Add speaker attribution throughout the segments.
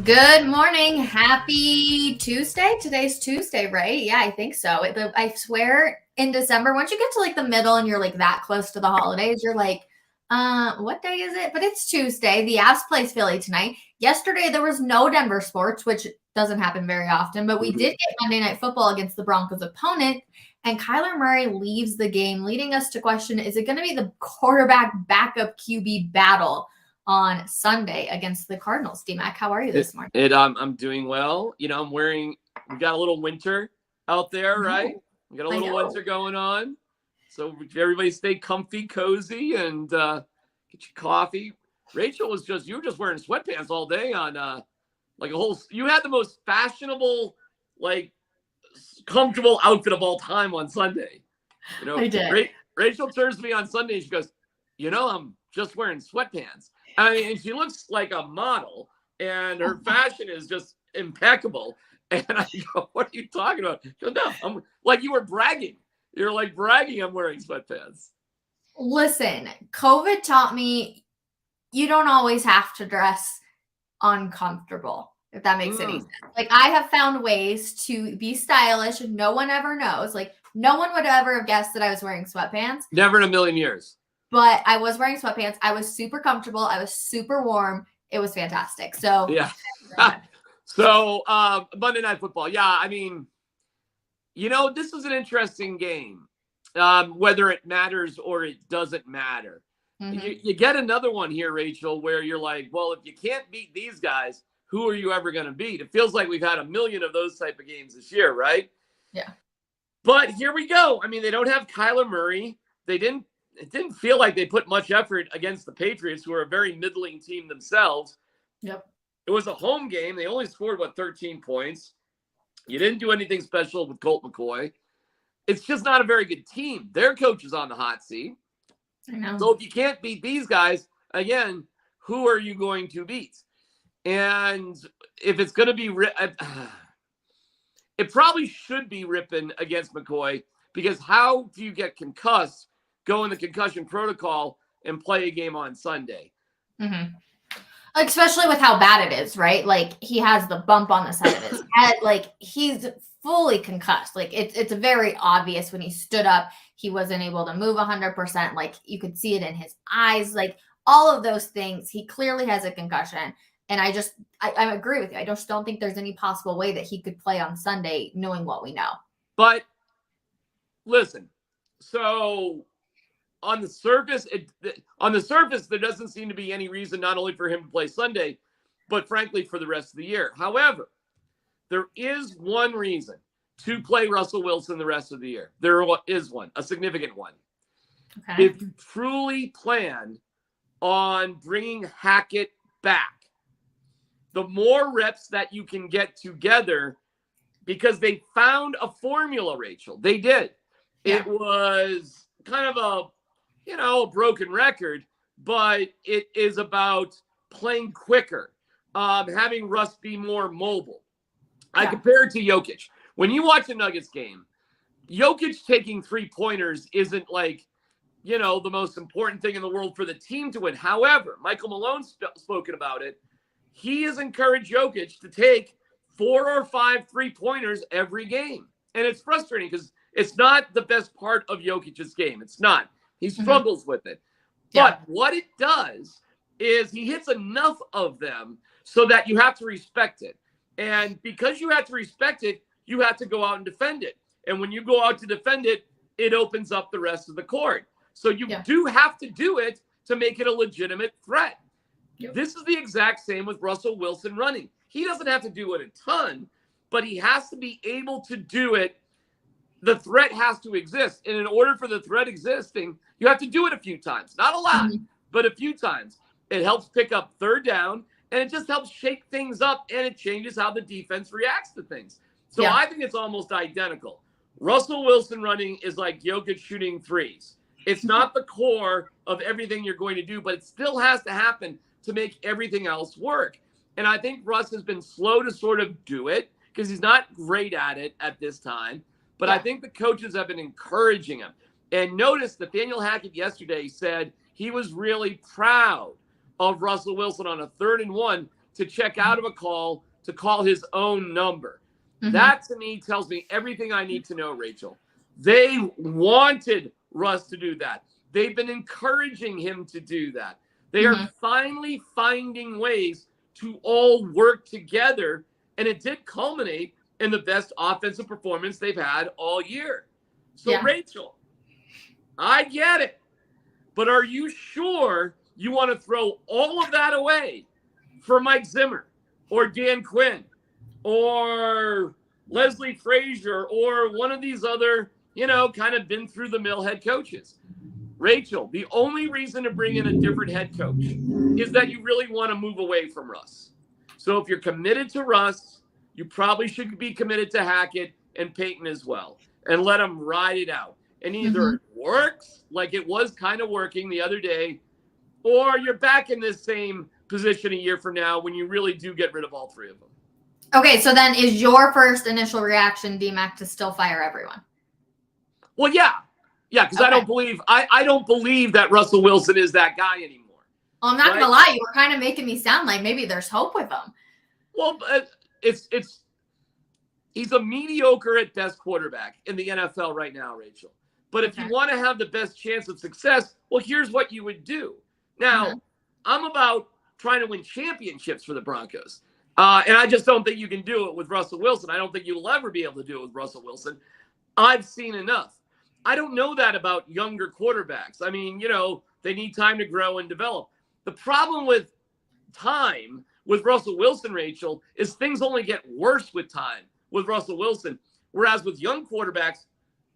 Speaker 1: Good morning. Happy Tuesday. Today's Tuesday, right? Yeah, I think so. I swear in December, once you get to like the middle and you're like that close to the holidays, you're like, what day is it? But it's Tuesday. The Avs plays Philly tonight. Yesterday, there was no Denver sports, which doesn't happen very often, but we did get Monday Night Football against the Broncos opponent. And Kyler Murray leaves the game, leading us to question, is it going to be the quarterback backup QB battle on Sunday against the Cardinals? D-Mac, how are you this morning?
Speaker 2: I'm doing well. We got a little winter out there, right? We got a little winter going on. So everybody stay comfy, cozy, and get your coffee. Rachel you were just wearing sweatpants all day on you had the most fashionable, comfortable outfit of all time on Sunday.
Speaker 1: I did.
Speaker 2: Rachel turns to me on Sunday and she goes, I'm just wearing sweatpants. I mean, and she looks like a model, and her fashion is just impeccable. And I go, "What are you talking about?" She goes, "No, I'm like you were bragging. You're like bragging. I'm wearing sweatpants."
Speaker 1: Listen, COVID taught me you don't always have to dress uncomfortable, if that makes any sense. Like, I have found ways to be stylish, and no one ever knows. Like, no one would ever have guessed that I was wearing sweatpants.
Speaker 2: Never in a million years.
Speaker 1: But I was wearing sweatpants. I was super comfortable. I was super warm. It was fantastic. So
Speaker 2: yeah. So Monday Night Football. Yeah, I mean, this is an interesting game, whether it matters or it doesn't matter. Mm-hmm. You get another one here, Rachel, where you're like, well, if you can't beat these guys, who are you ever going to beat? It feels like we've had a million of those type of games this year, right?
Speaker 1: Yeah.
Speaker 2: But here we go. I mean, they don't have Kyler Murray. It didn't feel like they put much effort against the Patriots, who are a very middling team themselves.
Speaker 1: Yep.
Speaker 2: It was a home game. They only scored, 13 points. You didn't do anything special with Colt McCoy. It's just not a very good team. Their coach is on the hot seat.
Speaker 1: I know.
Speaker 2: So if you can't beat these guys, again, who are you going to beat? And if it's going to be it probably should be Rippon against McCoy, because how do you get concussed, go in the concussion protocol, and play a game on Sunday?
Speaker 1: Mm-hmm. Especially with how bad it is, right? Like, he has the bump on the side of his head. Like, he's fully concussed. Like, it's very obvious when he stood up, he wasn't able to move 100%. Like, you could see it in his eyes. Like, all of those things. He clearly has a concussion. And I agree with you. I just don't think there's any possible way that he could play on Sunday, knowing what we know.
Speaker 2: But listen, so on the surface, there doesn't seem to be any reason not only for him to play Sunday, but frankly for the rest of the year. However, there is one reason to play Russell Wilson the rest of the year. There is one, a significant one.
Speaker 1: Okay.
Speaker 2: If you truly plan on bringing Hackett back, the more reps that you can get together, because they found a formula, Rachel. They did. Yeah. It was kind of a broken record, but it is about playing quicker, having Russ be more mobile. Yeah. I compare it to Jokic. When you watch a Nuggets game, Jokic taking 3-pointers isn't the most important thing in the world for the team to win. However, Michael Malone's spoken about it. He has encouraged Jokic to take 4 or 5 3-pointers every game. And it's frustrating because it's not the best part of Jokic's game. It's not. He struggles with it. Yeah. But what it does is he hits enough of them so that you have to respect it. And because you have to respect it, you have to go out and defend it. And when you go out to defend it, it opens up the rest of the court. So you do have to do it to make it a legitimate threat. Yep. This is the exact same with Russell Wilson running. He doesn't have to do it a ton, but he has to be able to do it. The threat has to exist. And in order for the threat existing, you have to do it a few times. Not a lot, but a few times. It helps pick up third down, and it just helps shake things up, and it changes how the defense reacts to things. So I think it's almost identical. Russell Wilson running is like Jokic shooting threes. It's not the core of everything you're going to do, but it still has to happen to make everything else work. And I think Russ has been slow to sort of do it because he's not great at it at this time. But I think the coaches have been encouraging him. And notice Nathaniel Hackett yesterday said he was really proud of Russell Wilson on a 3rd and 1 to check out of a call to call his own number.
Speaker 1: Mm-hmm.
Speaker 2: That to me tells me everything I need to know, Rachel. They wanted Russ to do that. They've been encouraging him to do that. They are finally finding ways to all work together, and it did culminate in the best offensive performance they've had all year. So, Rachel, I get it, but are you sure you want to throw all of that away for Mike Zimmer or Dan Quinn or Leslie Frazier or one of these other, kind of been through the mill head coaches? Rachel, the only reason to bring in a different head coach is that you really want to move away from Russ. So if you're committed to Russ, you probably should be committed to Hackett and Peyton as well, and let them ride it out. And either it works, like it was kind of working the other day, or you're back in this same position a year from now when you really do get rid of all three of them.
Speaker 1: Okay, so then is your first initial reaction, DMAC, to still fire everyone?
Speaker 2: Well, yeah. Yeah, because I don't believe that Russell Wilson is that guy anymore.
Speaker 1: Well, I'm not going to lie. You were kind of making me sound like maybe there's hope with him.
Speaker 2: Well, he's a mediocre at best quarterback in the NFL right now, Rachel. But if you want to have the best chance of success, well, here's what you would do. Now, I'm about trying to win championships for the Broncos. And I just don't think you can do it with Russell Wilson. I don't think you'll ever be able to do it with Russell Wilson. I've seen enough. I don't know that about younger quarterbacks. I mean, they need time to grow and develop. The problem with time with Russell Wilson, Rachel, is things only get worse with time with Russell Wilson. Whereas with young quarterbacks,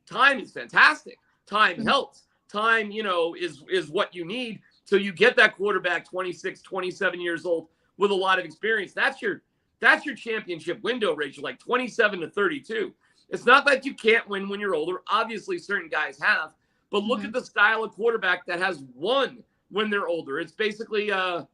Speaker 2: time is fantastic. Time helps. Time, is what you need. So you get that quarterback 26, 27 years old with a lot of experience. That's your championship window, Rachel, like 27 to 32. It's not that you can't win when you're older. Obviously, certain guys have. But look at the style of quarterback that has won when they're older. It's basically, a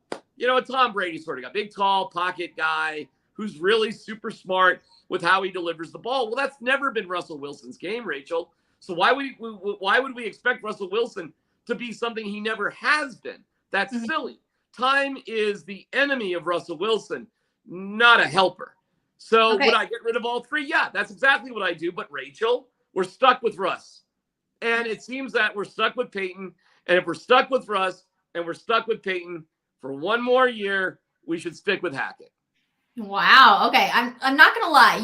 Speaker 2: Tom Brady sort of guy. Big, tall, pocket guy who's really super smart with how he delivers the ball. Well, that's never been Russell Wilson's game, Rachel. So why would we expect Russell Wilson to be something he never has been? That's silly. Time is the enemy of Russell Wilson, not a helper. So would I get rid of all three? Yeah, that's exactly what I do. But Rachel, we're stuck with Russ. And it seems that we're stuck with Peyton. And if we're stuck with Russ and we're stuck with Peyton for one more year, we should stick with Hackett.
Speaker 1: Wow. Okay. I'm not going to lie.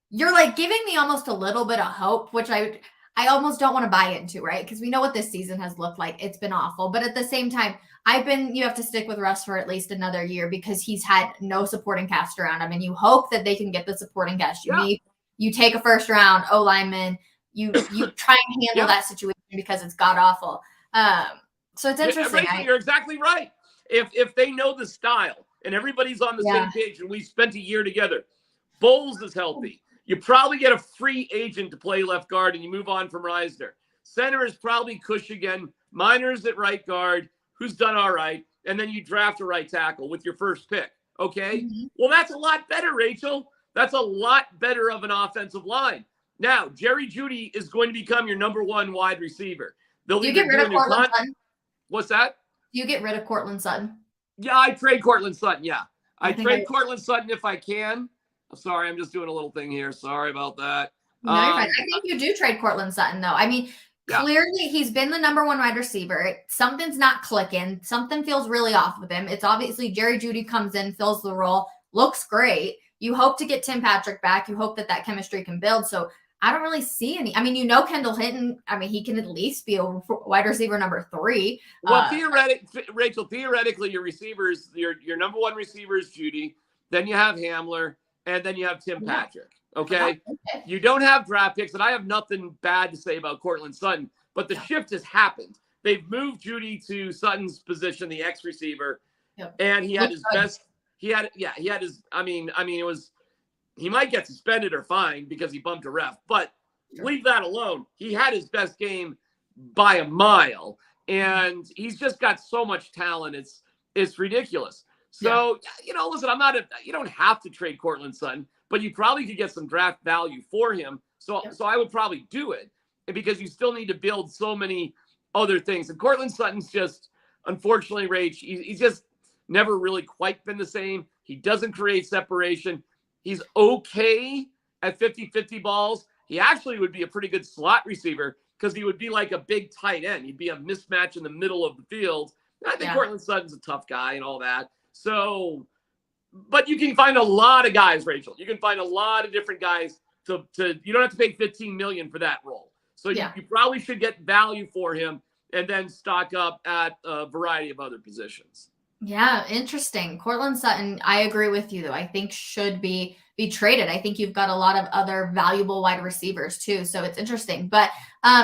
Speaker 1: You're like giving me almost a little bit of hope, which I almost don't want to buy into, right? Because we know what this season has looked like. It's been awful. But at the same time, you have to stick with Russ for at least another year because he's had no supporting cast around him. And you hope that they can get the supporting cast you need. You take a first round O lineman, you try and handle that situation because it's god awful. So it's interesting.
Speaker 2: You're exactly right. If they know the style and everybody's on the same page and we spent a year together, Bowles is healthy. You probably get a free agent to play left guard and you move on from Reisner. Center is probably Cush again. Minor's at right guard, who's done all right. And then you draft a right tackle with your first pick. Okay? Well, that's a lot better, Rachel. That's a lot better of an offensive line. Now, Jerry Jeudy is going to become your number one wide receiver.
Speaker 1: Do you get rid of Cortland Sutton?
Speaker 2: What's that?
Speaker 1: Do you get rid of Cortland Sutton?
Speaker 2: Yeah, I trade Cortland Sutton. Yeah. I trade Cortland Sutton if I can. I'm sorry. I'm just doing a little thing here. Sorry about that.
Speaker 1: No, you're fine. I think you do trade Cortland Sutton, though. I mean, clearly he's been the number one wide receiver. Something's not clicking. Something feels really off with him. It's obviously Jerry Jeudy comes in, fills the role, looks great. You hope to get Tim Patrick back. You hope that chemistry can build. So I don't really see any. I mean, Kendall Hinton, he can at least be a wide receiver number 3.
Speaker 2: Well, theoretically, your receivers, your number one receiver is Jeudy. Then you have Hamler, and then you have Tim Patrick. Okay? You don't have draft picks, and I have nothing bad to say about Cortland Sutton, but the shift has happened. They've moved Jeudy to Sutton's position, the X receiver, and he had his best. He had his. It was. He might get suspended or fined because he bumped a ref, but leave that alone. He had his best game by a mile, and he's just got so much talent. It's ridiculous. So, listen, you don't have to trade Cortland Sutton, but you probably could get some draft value for him. So I would probably do it because you still need to build so many other things. And Cortland Sutton's just, unfortunately, Rach, he's just never really quite been the same. He doesn't create separation. He's okay at 50-50 balls. He actually would be a pretty good slot receiver because he would be like a big tight end. He'd be a mismatch in the middle of the field. And I think Courtland Sutton's a tough guy and all that. So, but you can find a lot of guys, Rachel. You can find a lot of different guys to you don't have to pay $15 million for that role. So you probably should get value for him and then stock up at a variety of other positions.
Speaker 1: Yeah, interesting. Courtland Sutton, I agree with you, though. I think should be traded. I think you've got a lot of other valuable wide receivers, too. So it's interesting. But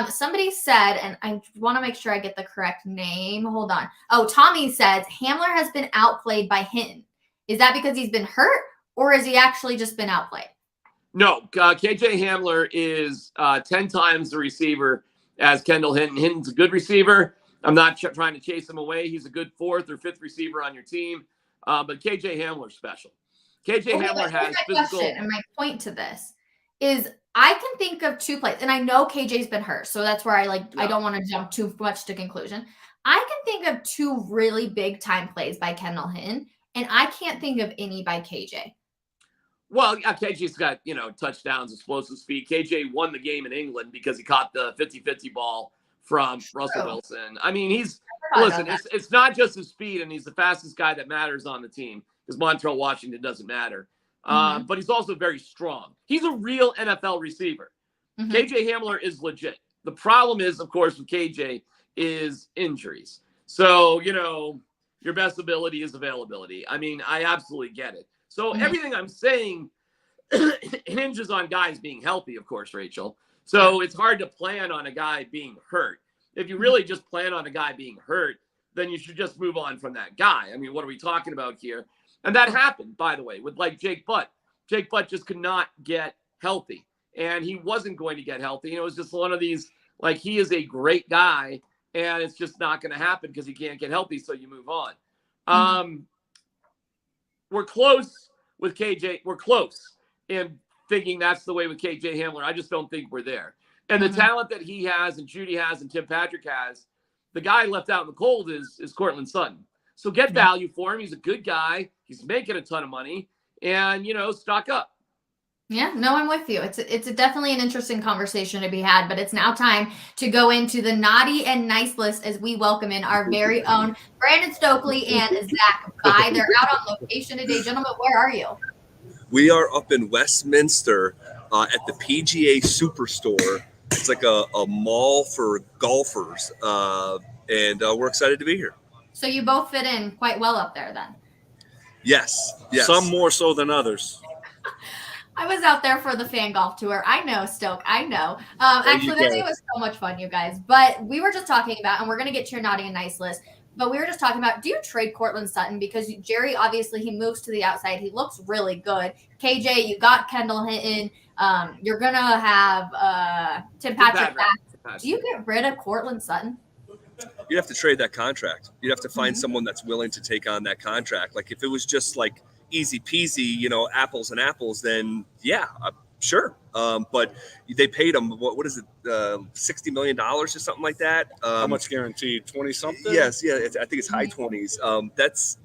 Speaker 1: somebody said, and I want to make sure I get the correct name. Hold on. Oh, Tommy says, Hamler has been outplayed by Hinton. Is that because he's been hurt, or has he actually just been outplayed?
Speaker 2: No, KJ Hamler is 10 times the receiver as Kendall Hinton. Hinton's a good receiver. I'm not trying to chase him away. He's a good 4th or 5th receiver on your team. But KJ Hamler's special. Hamler has physical.
Speaker 1: And my point to this is I can think of 2 plays, and I know KJ's been hurt, so that's where I don't want to jump too much to conclusion. I can think of 2 really big time plays by Kendall Hinton, and I can't think of any by KJ.
Speaker 2: Well, yeah, KJ's got, touchdowns, explosive speed. KJ won the game in England because he caught the 50-50 ball from Russell Wilson. I mean, it's not just his speed, and he's the fastest guy that matters on the team because Montrell Washington doesn't matter. But he's also very strong. He's a real NFL receiver. KJ Hamler is legit. The problem is, of course, with KJ is injuries. So, your best ability is availability. I mean, I absolutely get it. So everything I'm saying hinges on guys being healthy, of course, Rachel. So it's hard to plan on a guy being hurt. If you really just plan on a guy being hurt, then you should just move on from that guy. I mean, what are we talking about here? And that happened, by the way, with Jake Butt. Jake Butt just could not get healthy, and he wasn't going to get healthy. It was just one of these, he is a great guy, and it's just not going to happen because he can't get healthy, so you move on. We're close with KJ. We're close in thinking that's the way with KJ Hamler. I just don't think we're there. And the talent that he has and Jeudy has and Tim Patrick has, the guy left out in the cold is Courtland Sutton. So get value for him. He's a good guy. He's making a ton of money. And, stock up.
Speaker 1: Yeah, no, I'm with you. It's definitely an interesting conversation to be had, but it's now time to go into the naughty and nice list as we welcome in our very own Brandon Stokely and Zach By. They're out on location today. Gentlemen, where are you?
Speaker 3: We are up in Westminster at the PGA Superstore. It's like a mall for golfers, and we're excited to be here.
Speaker 1: So you both fit in quite well up there then?
Speaker 3: Yes.
Speaker 4: Some more so than others.
Speaker 1: I was out there for the fan golf tour. I know, Stoke. I know. Actually, that day was so much fun, you guys. But we were just talking about, and we're going to get to your naughty and nice list, but we were just talking about, do you trade Courtland Sutton? Because Jerry, obviously, he moves to the outside. He looks really good. KJ, you got Kendall Hinton. You're going to have Tim Patrick back. Do you get rid of Courtland Sutton?
Speaker 3: You'd have to trade that contract. You'd have to find someone that's willing to take on that contract. Like if it was just easy peasy, apples and apples, then yeah, sure. But they paid him, what is it, $60 million or something like that?
Speaker 4: How much guaranteed? 20 something?
Speaker 3: Yes, yeah. I think it's high 20s.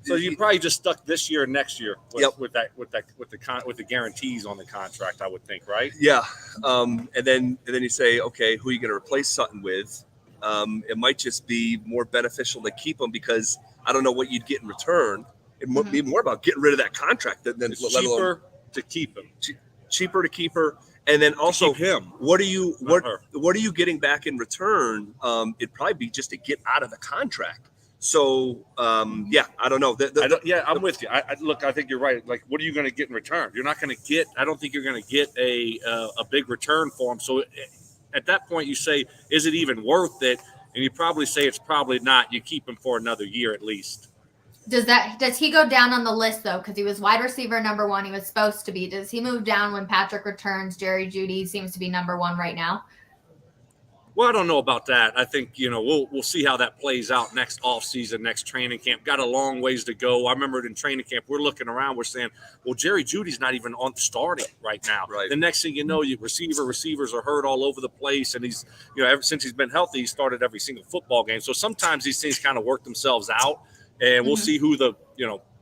Speaker 4: So you probably just stuck this year and next year with the guarantees on the contract, I would think, right?
Speaker 3: Yeah. And then you say, okay, who are you going to replace Sutton with? It might just be more beneficial to keep him because I don't know what you'd get in return. It might be more about getting rid of that contract than
Speaker 4: it's cheaper to keep him.
Speaker 3: Cheaper to keep her, and then also
Speaker 4: him.
Speaker 3: What are you getting back in return? It'd probably be just to get out of the contract. So yeah, I don't know.
Speaker 4: I'm with you. I think you're right. Like, what are you going to get in return? You're not going to get. I don't think you're going to get a big return for him. So at that point, you say, is it even worth it? And you probably say it's probably not. You keep him for another year at least.
Speaker 1: Does he go down on the list though? Because he was wide receiver number 1. He was supposed to be. Does he move down when Patrick returns? Jerry Jeudy seems to be number 1 right now.
Speaker 4: Well, I don't know about that. I think, we'll see how that plays out next offseason, next training camp. Got a long ways to go. I remember in training camp, we're looking around, we're saying, well, Jerry Judy's not even on starting right now.
Speaker 3: Right.
Speaker 4: The next thing you know, receivers are hurt all over the place. And he's, ever since he's been healthy, he started every single football game. So sometimes these things kind of work themselves out. and we'll see who the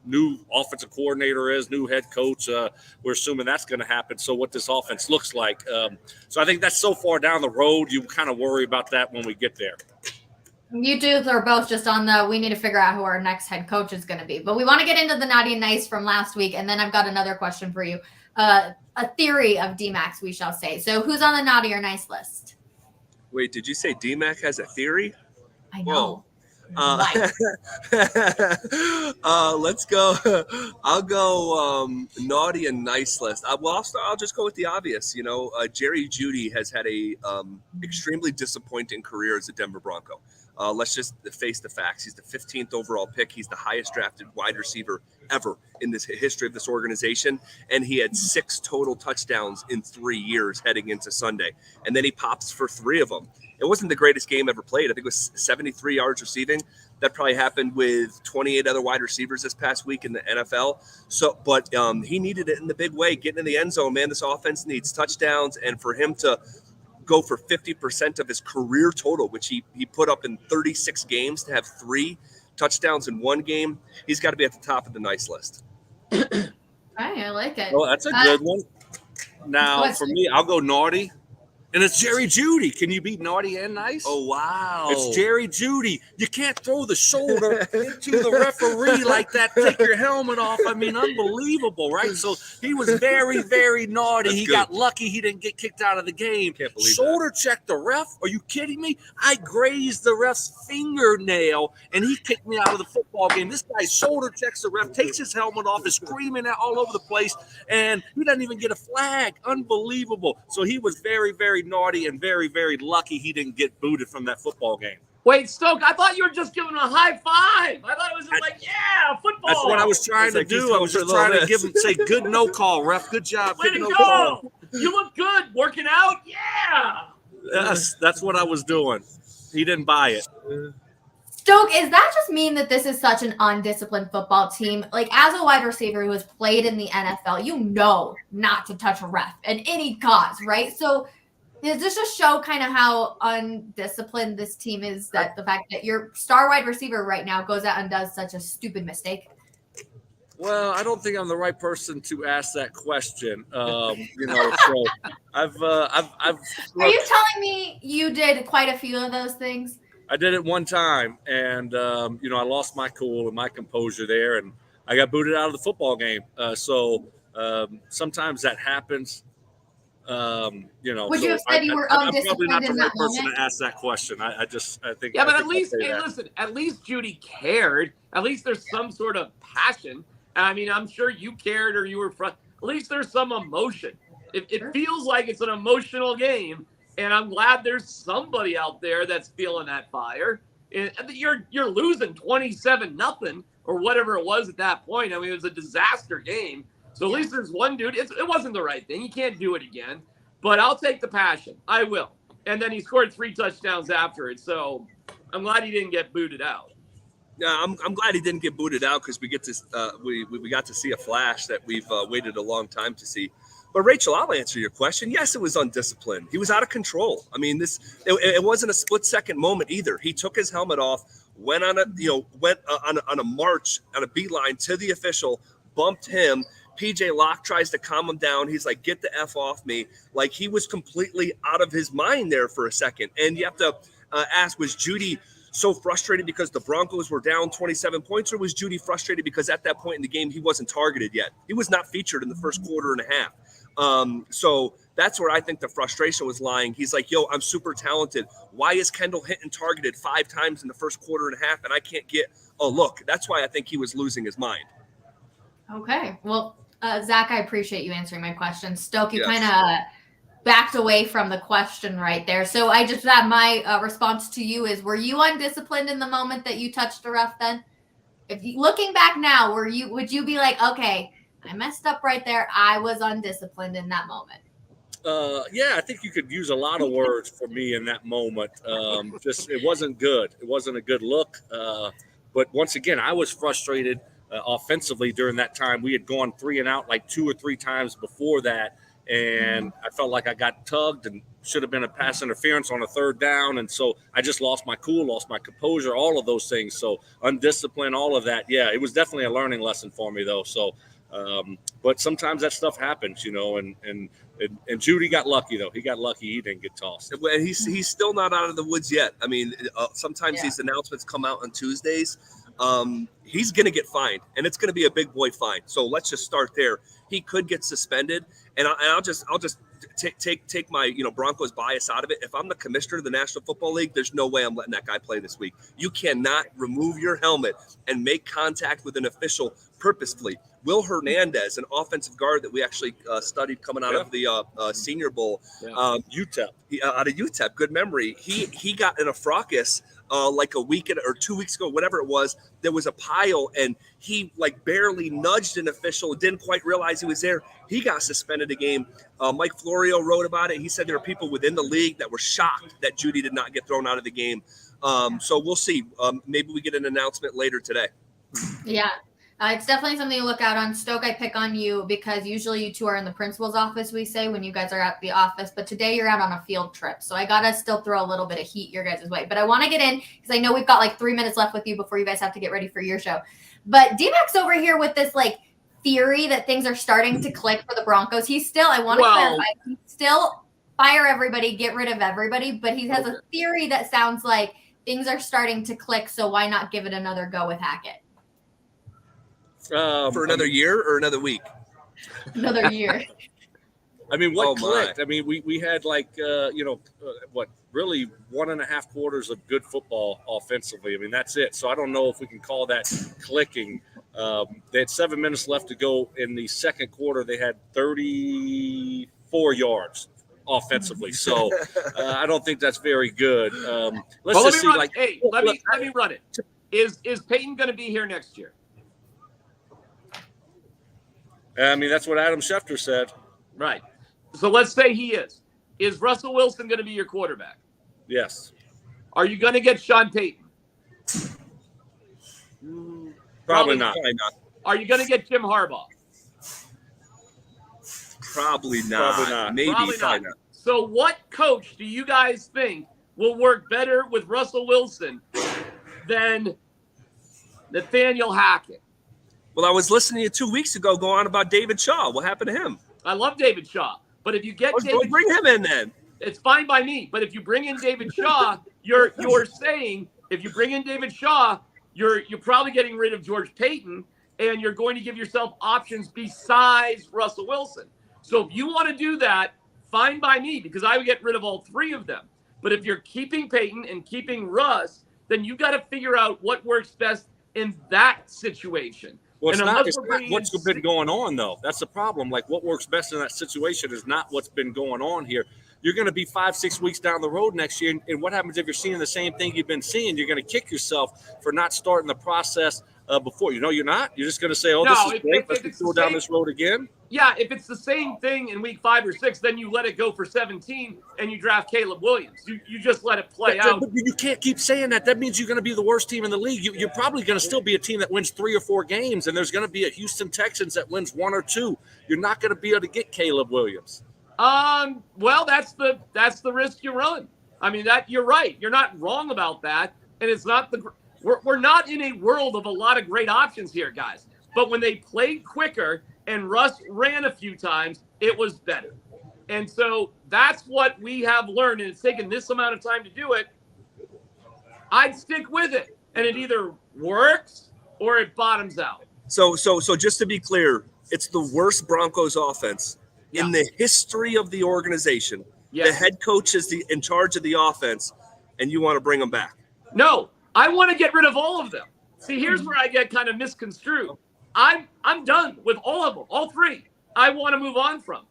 Speaker 4: new offensive coordinator is, new head coach. We're assuming that's going to happen. So what this offense looks like. So I think that's so far down the road. You kind of worry about that when we get there.
Speaker 1: You two are both just on we need to figure out who our next head coach is going to be. But we want to get into the naughty and nice from last week. And then I've got another question for you. A theory of DMAX, we shall say. So who's on the naughty or nice list?
Speaker 3: Wait, did you say DMAC has a theory?
Speaker 1: I know.
Speaker 3: Let's go. I'll go naughty and nice list. I'll just go with the obvious. Jerry Jeudy has had a extremely disappointing career as a Denver Bronco. Let's just face the facts. He's the 15th overall pick. He's the highest drafted wide receiver ever in this history of this organization. And he had 6 total touchdowns in 3 years heading into Sunday. And then he pops for 3 of them. It wasn't the greatest game ever played. I think it was 73 yards receiving. That probably happened with 28 other wide receivers this past week in the NFL. But he needed it in the big way, getting in the end zone, man. This offense needs touchdowns. And for him to go for 50% of his career total, which he put up in 36 games, to have 3 touchdowns in 1 game, he's got to be at the top of the nice list.
Speaker 1: I like it.
Speaker 4: Well, that's a good one. Now, for me, I'll go naughty. And it's Jerry Jeudy. Can you beat naughty and nice?
Speaker 3: Oh, wow.
Speaker 4: It's Jerry Jeudy. You can't throw the shoulder into the referee like that. Take your helmet off. I mean, unbelievable, right? So he was very, very naughty. He got lucky he didn't get kicked out of the game.
Speaker 3: Can't believe
Speaker 4: shoulder check the ref? Are you kidding me? I grazed the ref's fingernail, and he kicked me out of the football game. This guy shoulder checks the ref, takes his helmet off, is screaming all over the place, and he doesn't even get a flag. Unbelievable. So he was very, very naughty and very, very lucky he didn't get booted from that football game.
Speaker 2: Wait, Stoke, I thought you were just giving him a high five. I thought it was just yeah, football.
Speaker 4: That's what I was trying to do. I was just trying to give him, say, good no call, ref. Good job.
Speaker 2: Way to go. You look good. Working out. Yeah.
Speaker 4: Yes, that's what I was doing. He didn't buy it.
Speaker 1: Stoke, does that just mean that this is such an undisciplined football team? Like, as a wide receiver who has played in the NFL, you know not to touch a ref at any cause, right? So does this just show kind of how undisciplined this team is, that the fact that your star wide receiver right now goes out and does such a stupid mistake?
Speaker 4: Well, I don't think I'm the right person to ask that question. So I've
Speaker 1: Are you telling me you did quite a few of those things?
Speaker 4: I did it one time, and I lost my cool and my composure there, and I got booted out of the football game. So sometimes that happens.
Speaker 1: Would you have said you were undisciplined? I'm probably not the right person to
Speaker 4: ask that question. I think.
Speaker 2: Yeah, but at least, listen, at least Jeudy cared. At least there's some sort of passion. I mean, I'm sure you cared or you were frustrated. At least there's some emotion. It feels like it's an emotional game, and I'm glad there's somebody out there that's feeling that fire. And you're losing 27-0 or whatever it was at that point. I mean, it was a disaster game. So at least there's one dude. It wasn't the right thing. You can't do it again. But I'll take the passion. I will. And then he scored 3 touchdowns after it. So I'm glad he didn't get booted out.
Speaker 3: Yeah, I'm glad he didn't get booted out, because we get to we got to see a flash that we've waited a long time to see. But Rachel, I'll answer your question. Yes, it was undisciplined. He was out of control. I mean, it wasn't a split-second moment either. He took his helmet off, went on a march, on a beeline to the official, bumped him. PJ Locke tries to calm him down. He's like, get the F off me. Like, he was completely out of his mind there for a second. And you have to ask, was Jeudy so frustrated because the Broncos were down 27 points, or was Jeudy frustrated because at that point in the game he wasn't targeted yet? He was not featured in the first quarter and a half. So that's where I think the frustration was lying. He's like, yo, I'm super talented. Why is Kendall Hinton targeted 5 times in the first quarter and a half and I can't get a look? That's why I think he was losing his mind.
Speaker 1: Okay. Well, Zach, I appreciate you answering my question. Stoke, you kind of backed away from the question right there. So I just had my response to you is, were you undisciplined in the moment that you touched the ref then? Looking back now, would you be like, okay, I messed up right there. I was undisciplined in that moment.
Speaker 4: Yeah, I think you could use a lot of words for me in that moment. It wasn't good. It wasn't a good look. But once again, I was frustrated offensively during that time. We had gone 3 and out like 2 or 3 times before that, and I felt like I got tugged and should have been a pass interference on a third down. And so I just lost my cool, lost my composure, all of those things. So undisciplined, all of that. Yeah, it was definitely a learning lesson for me, though. So, but sometimes that stuff happens, you know, and Jeudy got lucky, though. He got lucky. He didn't get tossed.
Speaker 3: And he's still not out of the woods yet. I mean, sometimes these announcements come out on Tuesdays. He's going to get fined, and it's going to be a big boy fine. So let's just start there. He could get suspended, and I'll just take my Broncos bias out of it. If I'm the commissioner of the National Football League, there's no way I'm letting that guy play this week. You cannot remove your helmet and make contact with an official purposefully. Will Hernandez, an offensive guard that we actually studied coming out of the Senior Bowl,
Speaker 4: UTEP.
Speaker 3: Out of UTEP, good memory. He got in a fracas like a week or 2 weeks ago, whatever it was. There was a pile, and he like barely nudged an official, didn't quite realize he was there. He got suspended a game. Mike Florio wrote about it. He said there were people within the league that were shocked that Jeudy did not get thrown out of the game. So we'll see. Maybe we get an announcement later today.
Speaker 1: Yeah. It's definitely something to look out on. Stoke, I pick on you because usually you two are in the principal's office, we say, when you guys are at the office. But today you're out on a field trip. So I got to still throw a little bit of heat your guys' way. But I want to get in because I know we've got like 3 minutes left with you before you guys have to get ready for your show. But D-Mac's over here with this like theory that things are starting to click for the Broncos. He's still, I want to clarify, he's still fire everybody, get rid of everybody. But he has a theory that sounds like things are starting to click. So why not give it another go with Hackett?
Speaker 3: For another year or another week?
Speaker 1: Another year.
Speaker 4: I mean, what clicked? I mean, we had like, really 1.5 quarters of good football offensively. I mean, that's it. So I don't know if we can call that clicking. They had 7 minutes left to go in the second quarter. They had 34 yards offensively. So I don't think that's very good. Let
Speaker 2: me run it. Is Peyton going to be here next year?
Speaker 4: I mean, that's what Adam Schefter said.
Speaker 2: Right. So let's say he is. Is Russell Wilson going to be your quarterback?
Speaker 4: Yes.
Speaker 2: Are you going to get Sean Payton?
Speaker 4: Probably not.
Speaker 2: Are you going to get Jim Harbaugh?
Speaker 3: Probably not. Maybe
Speaker 2: not. So what coach do you guys think will work better with Russell Wilson than Nathaniel Hackett?
Speaker 3: Well, I was listening to you 2 weeks ago go on about David Shaw. What happened to him?
Speaker 2: I love David Shaw. But if you get
Speaker 3: bring him in then.
Speaker 2: It's fine by me. But if you bring in David Shaw, you're saying if you bring in David Shaw, you're probably getting rid of George Payton, and you're going to give yourself options besides Russell Wilson. So if you want to do that, fine by me, because I would get rid of all three of them. But if you're keeping Payton and keeping Russ, then you got to figure out what works best in that situation.
Speaker 4: Well, it's not what's been going on, though. That's the problem. Like, what works best in that situation is not what's been going on here. You're going to be 5-6 weeks down the road next year. And what happens if you're seeing the same thing you've been seeing? You're going to kick yourself for not starting the process before. You know, you're not. You're just going to say, this is great. Let's go down this road again.
Speaker 2: Yeah, if it's the same thing in week 5 or 6, then you let it go for 17 and you draft Caleb Williams. You just let it play out.
Speaker 4: But you can't keep saying that. That means you're going to be the worst team in the league. You're probably going to still be a team that wins 3 or 4 games, and there's going to be a Houston Texans that wins 1 or 2. You're not going to be able to get Caleb Williams.
Speaker 2: Well, that's the risk you run. I mean, that you're right. You're not wrong about that. And it's not we're not in a world of a lot of great options here, guys. But when they played quicker and Russ ran a few times, it was better. And so that's what we have learned. And it's taken this amount of time to do it. I'd stick with it. And it either works or it bottoms out.
Speaker 3: So just to be clear, it's the worst Broncos offense in the history of the organization. Yes. The head coach is in charge of the offense, and you want to bring them back.
Speaker 2: No, I want to get rid of all of them. See, here's where I get kind of misconstrued. I'm done with all of them, all 3. I want to move on from.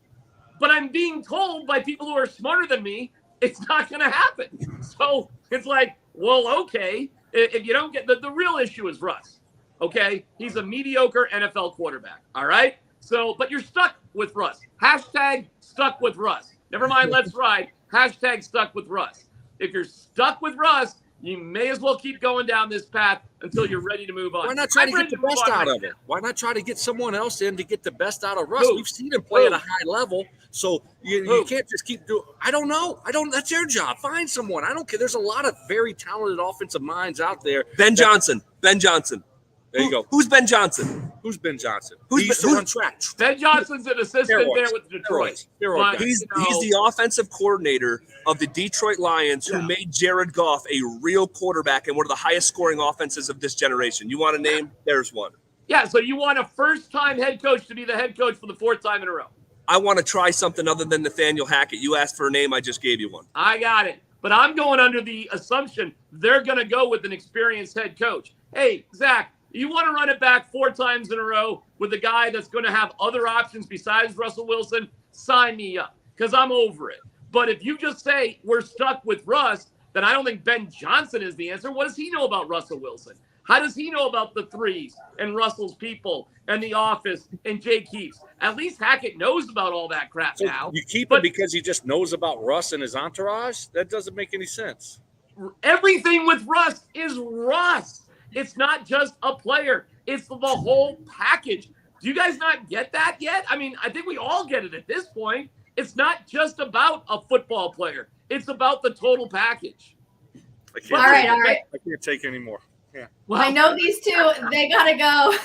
Speaker 2: But I'm being told by people who are smarter than me, it's not going to happen. So it's like, well, okay. If you don't get the real issue is Russ. Okay. He's a mediocre NFL quarterback. All right. So, but you're stuck with Russ. Hashtag stuck with Russ. Never mind. Let's ride. Hashtag stuck with Russ. If you're stuck with Russ, You may as well keep going down this path until you're ready to move on.
Speaker 4: Why not try to get the best out of it? Why not try to get someone else in to get the best out of Russ? We've seen him play at a high level, so you can't just keep doing. I don't know. That's your job. Find someone. I don't care. There's a lot of very talented offensive minds out there.
Speaker 3: Ben Johnson. There you go. Who's Ben Johnson?
Speaker 4: Who's Ben Johnson?
Speaker 3: Who's
Speaker 4: on track?
Speaker 2: Ben Johnson's an assistant there with Detroit.
Speaker 3: He's the offensive coordinator of the Detroit Lions, who made Jared Goff a real quarterback and one of the highest scoring offenses of this generation. You want a name? There's one.
Speaker 2: Yeah, so you want a first-time head coach to be the head coach for the 4th time in a row.
Speaker 3: I want to try something other than Nathaniel Hackett. You asked for a name, I just gave you one.
Speaker 2: I got it. But I'm going under the assumption they're going to go with an experienced head coach. Hey, Zach, you want to run it back 4 times in a row with a guy that's going to have other options besides Russell Wilson? Sign me up, because I'm over it. But if you just say we're stuck with Russ, then I don't think Ben Johnson is the answer. What does he know about Russell Wilson? How does he know about the threes and Russell's people and the office and Jay Keeps? At least Hackett knows about all that crap now.
Speaker 4: You keep him because he just knows about Russ and his entourage? That doesn't make any sense.
Speaker 2: Everything with Russ is Russ. It's not just a player. It's the whole package. Do you guys not get that yet? I mean, I think we all get it at this point. It's not just about a football player. It's about the total package.
Speaker 1: All right.
Speaker 4: I can't take any more. Yeah.
Speaker 1: Well, I know these two, they got to go.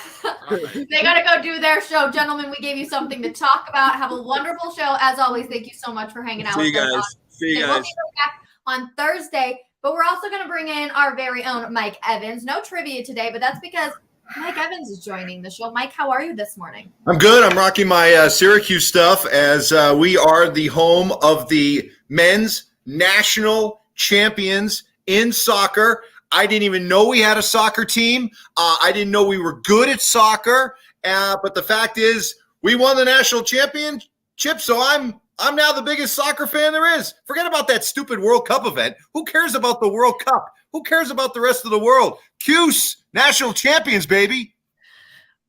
Speaker 1: They got to go do their show. Gentlemen, we gave you something to talk about. Have a wonderful show. As always, thank you so much for hanging out with us.
Speaker 3: See you guys.
Speaker 1: We'll be back on Thursday. But we're also going to bring in our very own Mike Evans. No trivia today, but that's because Mike Evans is joining the show. Mike, how are you this morning?
Speaker 5: I'm good. I'm rocking my Syracuse stuff as we are the home of the men's national champions in soccer. I didn't even know we had a soccer team. I didn't know we were good at soccer. But the fact is we won the national championship, so I'm now the biggest soccer fan there is. Forget about that stupid World Cup event. Who cares about the World Cup? Who cares about the rest of the world? Cuse, national champions, baby.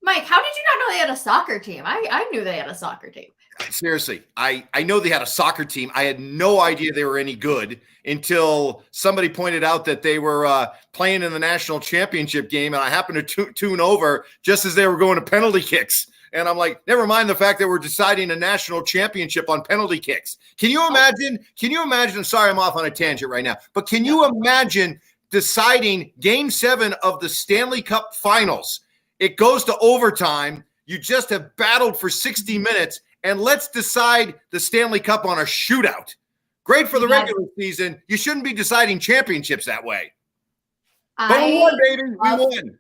Speaker 1: Mike, how did you not know they had a soccer team? I knew they had a soccer team.
Speaker 5: Seriously, I know they had a soccer team. I had no idea they were any good until somebody pointed out that they were playing in the national championship game, and I happened to tune over just as they were going to penalty kicks. And I'm like, never mind the fact that we're deciding a national championship on penalty kicks. Can you imagine? I'm sorry, I'm off on a tangent right now, but can you imagine deciding Game 7 of the Stanley Cup Finals? It goes to overtime. You just have battled for 60 minutes, and let's decide the Stanley Cup on a shootout. Great for the regular season. You shouldn't be deciding championships that way. But we won, baby. We won.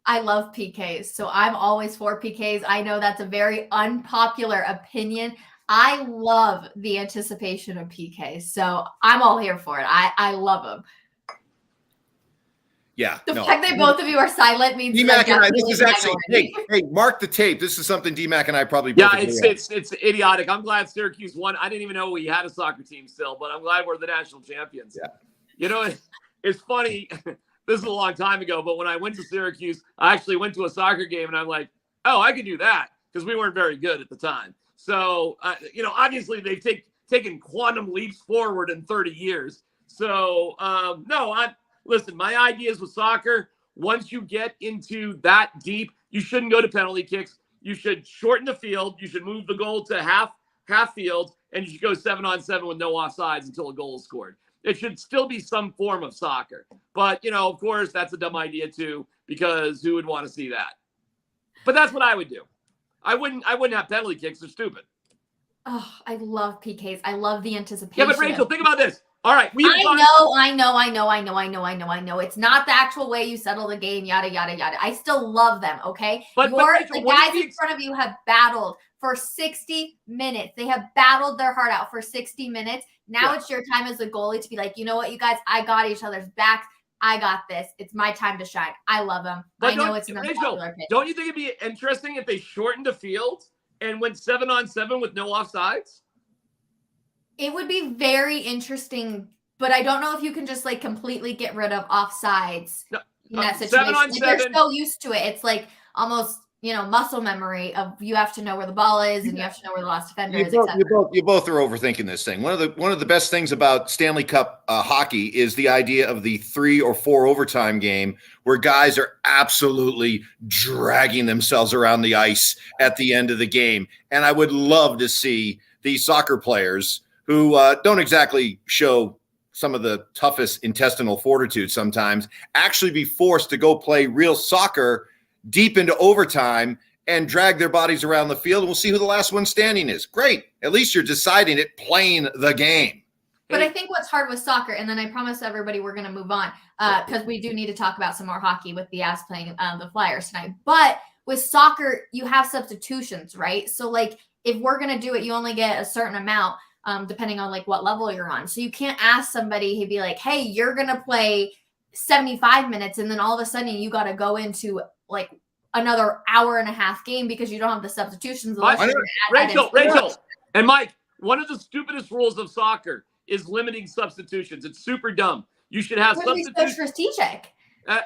Speaker 1: I love PKs, so I'm always for PKs. I know that's a very unpopular opinion. I love the anticipation of PKs, so I'm all here for it. I love them.
Speaker 5: Yeah.
Speaker 1: The fact that both of you are silent means
Speaker 5: D-Mac and I, this is actually, hey, mark the tape. This is something D-Mac and I probably both agree on.
Speaker 2: It's idiotic. I'm glad Syracuse won. I didn't even know we had a soccer team still, but I'm glad we're the national champions.
Speaker 5: Yeah.
Speaker 2: You know, it's funny. This is a long time ago, but when I went to Syracuse, I actually went to a soccer game, and I'm like, oh, I could do that, because we weren't very good at the time. So, obviously they've taken quantum leaps forward in 30 years. So, listen, my ideas with soccer, once you get into that deep, you shouldn't go to penalty kicks. You should shorten the field. You should move the goal to half field, and you should go 7-on-7 with no offsides until a goal is scored. It should still be some form of soccer. But, of course, that's a dumb idea too, because who would want to see that? But that's what I would do. I wouldn't have penalty kicks. They're stupid.
Speaker 1: Oh, I love PKs. I love the anticipation.
Speaker 2: Yeah, but Rachel, think about this. All right.
Speaker 1: I know. It's not the actual way you settle the game, yada, yada, yada. I still love them, okay?
Speaker 2: But Rachel,
Speaker 1: the guys in front of you have battled for 60 minutes. They have battled their heart out for 60 minutes. Now it's your time as a goalie to be like, you know what, you guys, I got each other's backs. I got this. It's my time to shine. I love them.
Speaker 2: But
Speaker 1: I know it's not popular pitch.
Speaker 2: Don't you think it'd be interesting if they shortened the field and went 7-on-7 with no offsides?
Speaker 1: It would be very interesting, but I don't know if you can just completely get rid of offsides in that situation.
Speaker 2: 7-on-7.
Speaker 1: They're so used to it. It's like almost muscle memory of you have to know where the ball is and you have to know where the last defender is, etc.
Speaker 5: You both are overthinking this thing. One of the best things about Stanley Cup hockey is the idea of the 3 or 4 overtime game where guys are absolutely dragging themselves around the ice at the end of the game. And I would love to see these soccer players who don't exactly show some of the toughest intestinal fortitude sometimes actually be forced to go play real soccer deep into overtime and drag their bodies around the field. And we'll see who the last one standing is. Great. At least you're deciding it, playing the game.
Speaker 1: But I think what's hard with soccer, and then I promise everybody we're going to move on because we do need to talk about some more hockey with the Avs playing the Flyers tonight. But with soccer, you have substitutions, right? So like if we're going to do it, you only get a certain amount depending on like what level you're on. So you can't ask somebody, he'd be like, hey, you're going to play 75 minutes. And then all of a sudden you got to go into like another hour and a half game because you don't have the substitutions.
Speaker 2: Rachel, and Mike, one of the stupidest rules of soccer is limiting substitutions. It's super dumb. You should have substitutions.
Speaker 1: So strategic.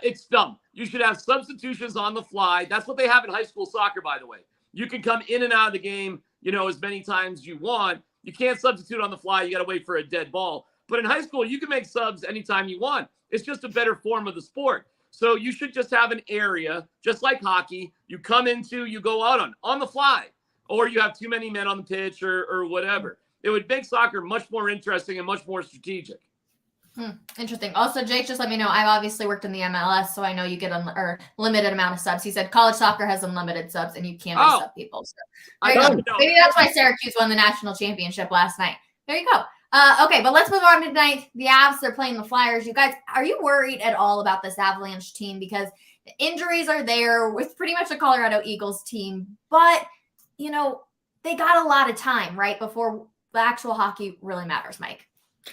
Speaker 2: It's dumb. You should have substitutions on the fly. That's what they have in high school soccer, by the way. You can come in and out of the game, as many times as you want. You can't substitute on the fly. You got to wait for a dead ball. But in high school, you can make subs anytime you want. It's just a better form of the sport. So you should just have an area, just like hockey, you come into, you go out on the fly, or you have too many men on the pitch or whatever. It would make soccer much more interesting and much more strategic.
Speaker 1: Interesting. Also, Jake, just let me know. I've obviously worked in the MLS, so I know you get a limited amount of subs. He said college soccer has unlimited subs, and you can't sub people. So maybe that's why Syracuse won the national championship last night. There you go. Okay, but let's move on to tonight. The Avs, they're playing the Flyers. You guys, are you worried at all about this Avalanche team? Because the injuries are there with pretty much the Colorado Eagles team, but, they got a lot of time, right, before the actual hockey really matters, Mike.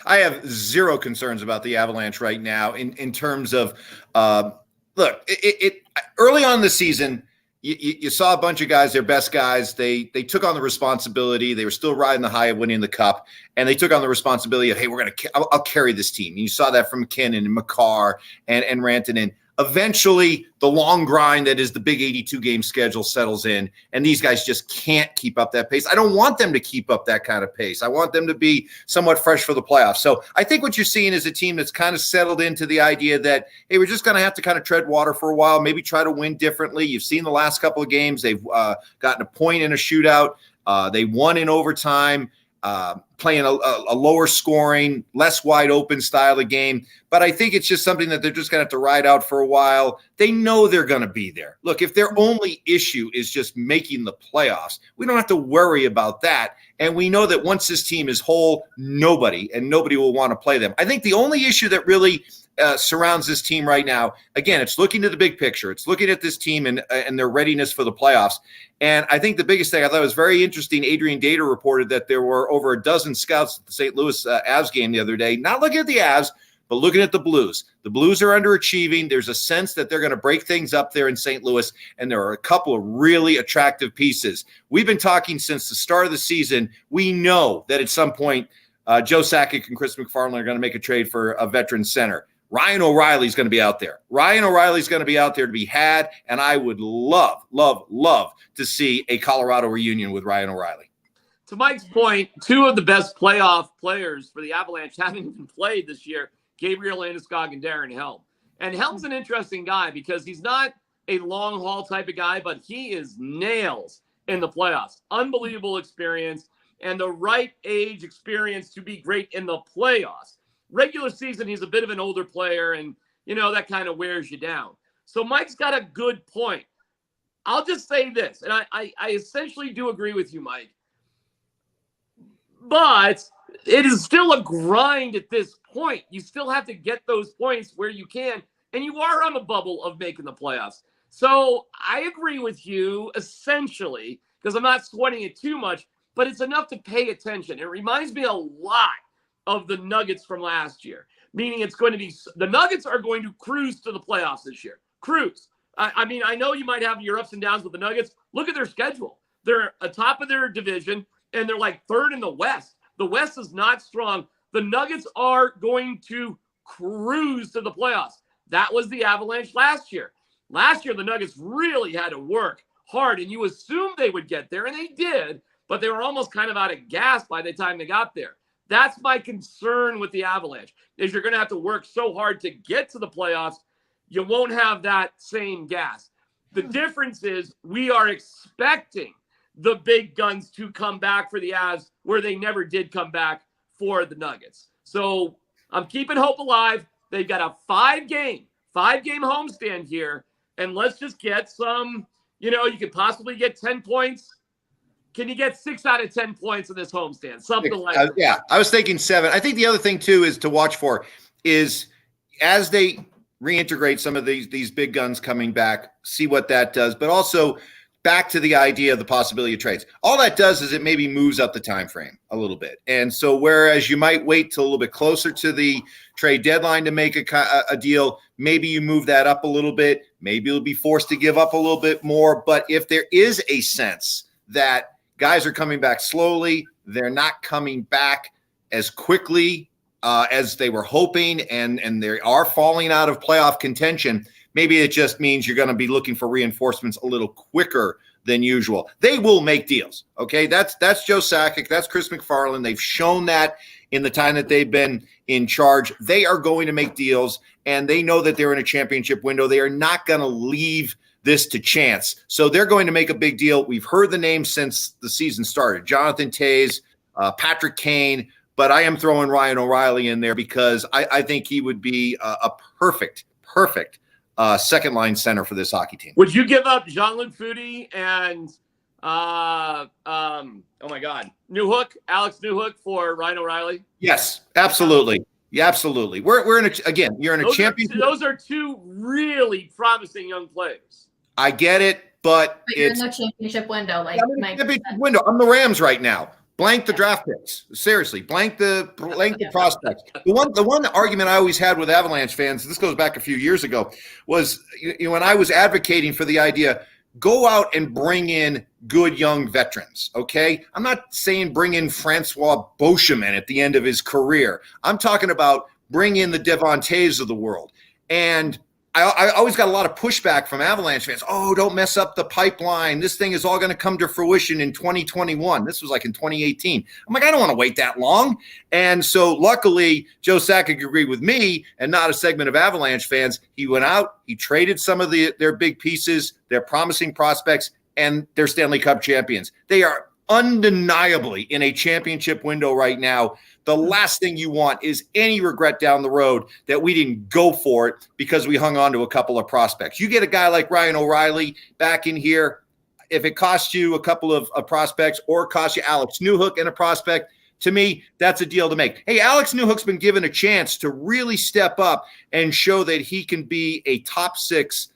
Speaker 5: I have zero concerns about the Avalanche right now in terms of, look, it early on in the season, you saw a bunch of guys, their best guys. They took on the responsibility. They were still riding the high of winning the cup, and they took on the responsibility of, hey, I'll carry this team. And you saw that from McKinnon and Makar and Rantanen. Eventually, the long grind that is the big 82-game schedule settles in, and these guys just can't keep up that pace. I don't want them to keep up that kind of pace. I want them to be somewhat fresh for the playoffs. So I think what you're seeing is a team that's kind of settled into the idea that, hey, we're just going to have to kind of tread water for a while, maybe try to win differently. You've seen the last couple of games. They've gotten a point in a shootout. They won in overtime. Playing a lower scoring, less wide open style of game. But I think it's just something that they're just going to have to ride out for a while. They know they're going to be there. Look, if their only issue is just making the playoffs, we don't have to worry about that. And we know that once this team is whole, nobody will want to play them. I think the only issue that really surrounds this team right now, again, it's looking to the big picture. It's looking at this team and their readiness for the playoffs. And I think the biggest thing I thought was very interesting, Adrian Dater reported that there were over a dozen scouts at the St. Louis Avs game the other day, not looking at the Avs, but looking at the Blues. The Blues are underachieving. There's a sense that they're going to break things up there in St. Louis, and there are a couple of really attractive pieces. We've been talking since the start of the season. We know that at some point, Joe Sakic and Chris McFarland are going to make a trade for a veteran center. Ryan O'Reilly's going to be out there. Ryan O'Reilly's going to be out there to be had, and I would love, love, love to see a Colorado reunion with Ryan O'Reilly.
Speaker 2: To Mike's point, two of the best playoff players for the Avalanche haven't even played this year, Gabriel Landeskog and Darren Helm. And Helm's an interesting guy because he's not a long-haul type of guy, but he is nails in the playoffs. Unbelievable experience and the right age experience to be great in the playoffs. Regular season, he's a bit of an older player, and, that kind of wears you down. So Mike's got a good point. I'll just say this, and I essentially do agree with you, Mike. But it is still a grind at this point. You still have to get those points where you can, and you are on the bubble of making the playoffs. So I agree with you, essentially, because I'm not sweating it too much, but it's enough to pay attention. It reminds me a lot of the Nuggets from last year, meaning it's going to be – the Nuggets are going to cruise to the playoffs this year. Cruise. I mean, I know you might have your ups and downs with the Nuggets. Look at their schedule. They're atop of their division, and they're like third in the West. The West is not strong. The Nuggets are going to cruise to the playoffs. That was the Avalanche last year. Last year, the Nuggets really had to work hard, and you assumed they would get there, and they did, but they were almost kind of out of gas by the time they got there. That's my concern with the Avalanche, is you're going to have to work so hard to get to the playoffs, you won't have that same gas. The difference is we are expecting the big guns to come back for the Avs where they never did come back for the Nuggets. So I'm keeping hope alive. They've got a five-game homestand here, and let's just get some, you could possibly get 10 points. Can you get 6 out of 10 points in this homestand? Something like that.
Speaker 5: Yeah, I was thinking 7. I think the other thing, too, is to watch for is as they reintegrate some of these big guns coming back, see what that does, but also back to the idea of the possibility of trades. All that does is it maybe moves up the time frame a little bit. And so whereas you might wait till a little bit closer to the trade deadline to make a deal, maybe you move that up a little bit. Maybe you'll be forced to give up a little bit more. But if there is a sense that guys are coming back slowly, they're not coming back as quickly as they were hoping, and they are falling out of playoff contention, maybe it just means you're going to be looking for reinforcements a little quicker than usual. They will make deals, okay? That's Joe Sakic, that's Chris McFarland. They've shown that in the time that they've been in charge. They are going to make deals, and they know that they're in a championship window. They are not going to leave this to chance. So they're going to make a big deal. We've heard the names since the season started. Jonathan Toews, Patrick Kane, but I am throwing Ryan O'Reilly in there because I think he would be a perfect second line center for this hockey team.
Speaker 2: Would you give up Jean-Luc Foudy and Newhook, Alex Newhook for Ryan O'Reilly?
Speaker 5: Yes, absolutely. Yeah, absolutely. We're in you're in a championship.
Speaker 2: Those are two really promising young players.
Speaker 5: I get it, but
Speaker 1: you're in the championship window.
Speaker 5: Window. I'm the Rams right now. Blank the draft picks. Seriously, blank the prospects. The one argument I always had with Avalanche fans, this goes back a few years ago, was when I was advocating for the idea, go out and bring in good young veterans, okay? I'm not saying bring in Francois Beauchemin at the end of his career. I'm talking about bring in the Devon Toews of the world. And I always got a lot of pushback from Avalanche fans. Oh, don't mess up the pipeline. This thing is all going to come to fruition in 2021. This was like in 2018. I'm like, I don't want to wait that long. And so luckily, Joe Sakic agreed with me and not a segment of Avalanche fans. He went out, he traded some of their big pieces, their promising prospects, and they're Stanley Cup champions. They are undeniably in a championship window right now. The last thing you want is any regret down the road that we didn't go for it because we hung on to a couple of prospects. You get a guy like Ryan O'Reilly back in here, if it costs you a couple of prospects or costs you Alex Newhook and a prospect, to me, that's a deal to make. Hey, Alex Newhook's been given a chance to really step up and show that he can be a top 6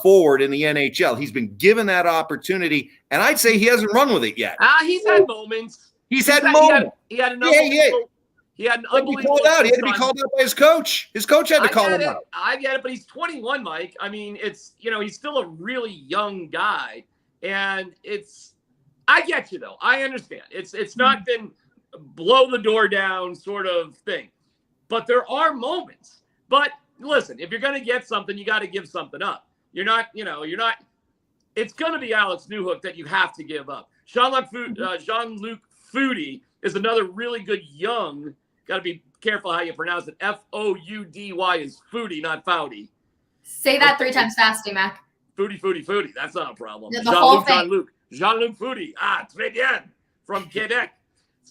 Speaker 5: forward in the NHL. He's been given that opportunity, and I'd say he hasn't run with it yet.
Speaker 2: He's had moments.
Speaker 5: He had moments.
Speaker 2: He had an unbelievable. He had an unbelievable.
Speaker 5: He had to be called out by his coach. His coach had to call him out.
Speaker 2: I get it, but he's 21, Mike. I mean, it's he's still a really young guy, and I get you though. I understand. It's not been blow the door down sort of thing, but there are moments. But listen, if you're going to get something, you got to give something up. You're not. It's going to be Alex Newhook that you have to give up. Jean-Luc Foudy is another really good young. Got to be careful how you pronounce it. Foudy is Foudy, not Foudy.
Speaker 1: Say that 3 times fast, Mac.
Speaker 2: Foudy. That's not a problem.
Speaker 1: The whole thing.
Speaker 2: Jean-Luc Foudy. Très bien. From Quebec.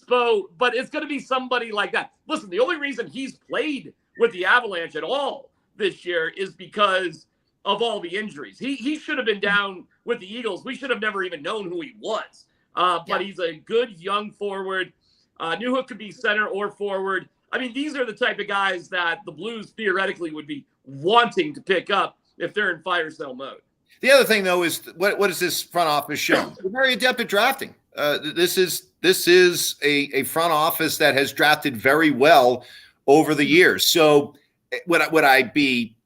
Speaker 2: So, but it's going to be somebody like that. Listen, the only reason he's played with the Avalanche at all this year is because of all the injuries. He should have been down with the Eagles. We should have never even known who he was. But he's a good young forward. Newhook could be center or forward. I mean, these are the type of guys that the Blues theoretically would be wanting to pick up if they're in fire sale mode.
Speaker 5: The other thing, though, is what is this front office shown? They're very adept at drafting. This is a front office that has drafted very well over the years. So would I be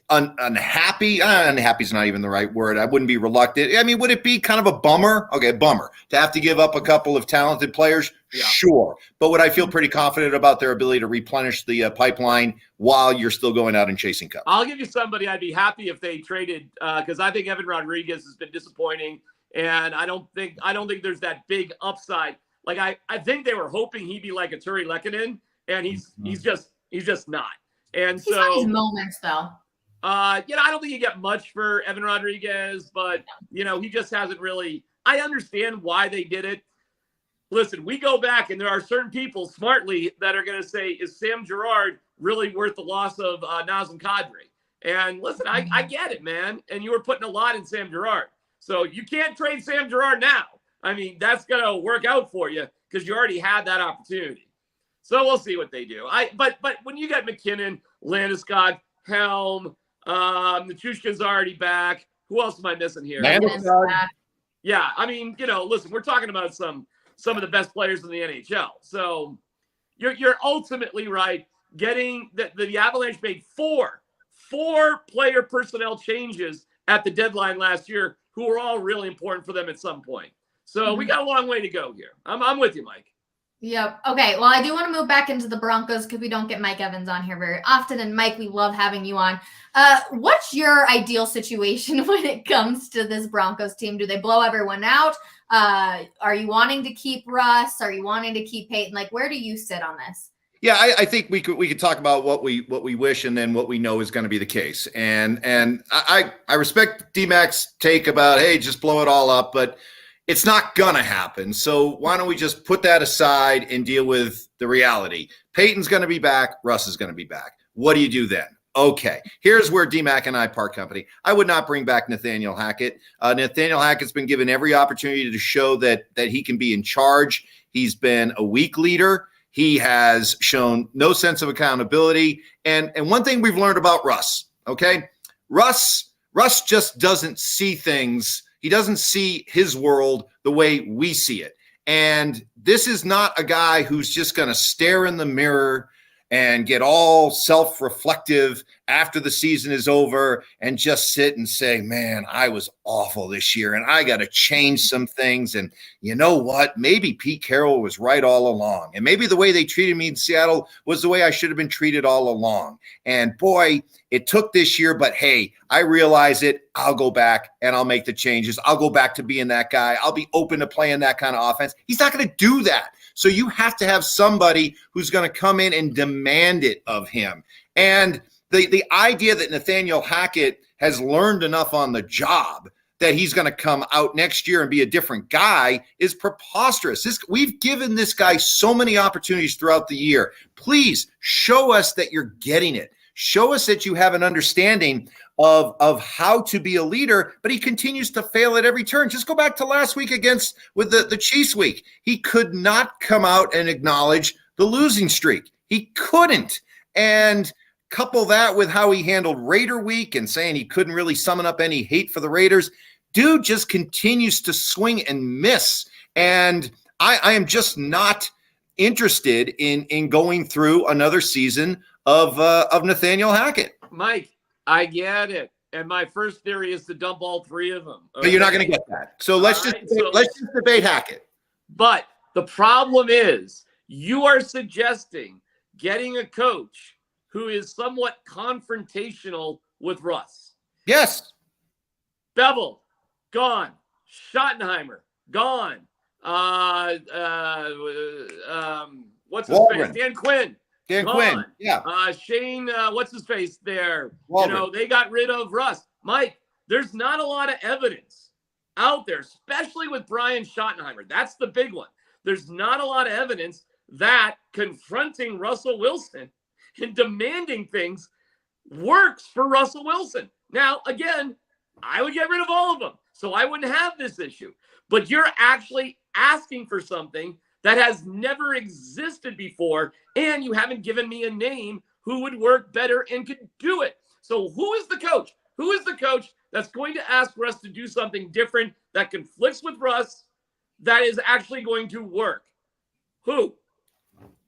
Speaker 5: unhappy? Unhappy is not even the right word. I wouldn't be reluctant. I mean, would it be kind of a bummer? Okay, bummer to have to give up a couple of talented players. Sure. But would I feel pretty confident about their ability to replenish the pipeline while you're still going out and chasing cups?
Speaker 2: I'll give you somebody I'd be happy if they traded, because I think Evan Rodriguez has been disappointing, and I don't think there's that big upside. Like I think they were hoping he'd be like a Turi Lehkonen, and he's just not. And
Speaker 1: He's got his moments though.
Speaker 2: I don't think you get much for Evan Rodriguez, but he just hasn't really. I understand why they did it. Listen, we go back, and there are certain people smartly that are going to say, is Sam Girard really worth the loss of Nazem Kadri? And listen, I get it, man. And you were putting a lot in Sam Girard. So you can't trade Sam Girard now. I mean, that's going to work out for you because you already had that opportunity. So we'll see what they do. But when you got McKinnon, Landeskog, Helm, Nichushkin's already back. Who else am I missing here? Yeah, I mean, listen, we're talking about some of the best players in the NHL. So you're ultimately right. Getting the Avalanche made four player personnel changes at the deadline last year, who were all really important for them at some point. So we got a long way to go here. I'm with you, Mike.
Speaker 1: Yep. Okay. Well, I do want to move back into the Broncos because we don't get Mike Evans on here very often. And Mike, we love having you on. What's your ideal situation when it comes to this Broncos team? Do they blow everyone out? Are you wanting to keep Russ? Are you wanting to keep Peyton? Like, where do you sit on this?
Speaker 5: Yeah, I think we could talk about what we wish and then what we know is going to be the case. And I respect D-Mac's take about, hey, just blow it all up, but it's not going to happen. So why don't we just put that aside and deal with the reality? Peyton's going to be back. Russ is going to be back. What do you do then? Okay, here's where D-Mac and I part company. I would not bring back Nathaniel Hackett. Nathaniel Hackett's been given every opportunity to show that he can be in charge. He's been a weak leader. He has shown no sense of accountability. And one thing we've learned about Russ, okay? Russ just doesn't see things. He doesn't see his world the way we see it. And this is not a guy who's just going to stare in the mirror and get all self-reflective after the season is over and just sit and say, man, I was awful this year and I got to change some things. And you know what? Maybe Pete Carroll was right all along. And maybe the way they treated me in Seattle was the way I should have been treated all along. And boy, it took this year, but hey, I realize it. I'll go back and I'll make the changes. I'll go back to being that guy. I'll be open to playing that kind of offense. He's not going to do that. So you have to have somebody who's going to come in and demand it of him. And the idea that Nathaniel Hackett has learned enough on the job that he's going to come out next year and be a different guy is preposterous. We've given this guy so many opportunities throughout the year. Please show us that you're getting it. Show us that you have an understanding of how to be a leader, but he continues to fail at every turn. Just go back to last week with the Chiefs week. He could not come out and acknowledge the losing streak. He couldn't. And couple that with how he handled Raider week and saying he couldn't really summon up any hate for the Raiders. Dude just continues to swing and miss. And I am just not interested in going through another season of Nathaniel Hackett.
Speaker 2: Mike, I get it. And my first theory is to dump all three of them. Okay?
Speaker 5: But you're not going to get that. So let's just debate Hackett.
Speaker 2: But the problem is you are suggesting getting a coach who is somewhat confrontational with Russ.
Speaker 5: Yes.
Speaker 2: Bevel, gone. Schottenheimer, gone. What's his
Speaker 5: Waldron.
Speaker 2: face? Dan Quinn.
Speaker 5: Dan
Speaker 2: gone.
Speaker 5: Quinn, yeah.
Speaker 2: Shane, what's his face there?
Speaker 5: Waldron.
Speaker 2: They got rid of Russ. Mike, there's not a lot of evidence out there, especially with Brian Schottenheimer. That's the big one. There's not a lot of evidence that confronting Russell Wilson and demanding things works for Russell Wilson. Now, again, I would get rid of all of them, so I wouldn't have this issue. But you're actually asking for something that has never existed before, and you haven't given me a name who would work better and could do it. So who is the coach? Who is the coach that's going to ask Russ to do something different that conflicts with Russ that is actually going to work? Who?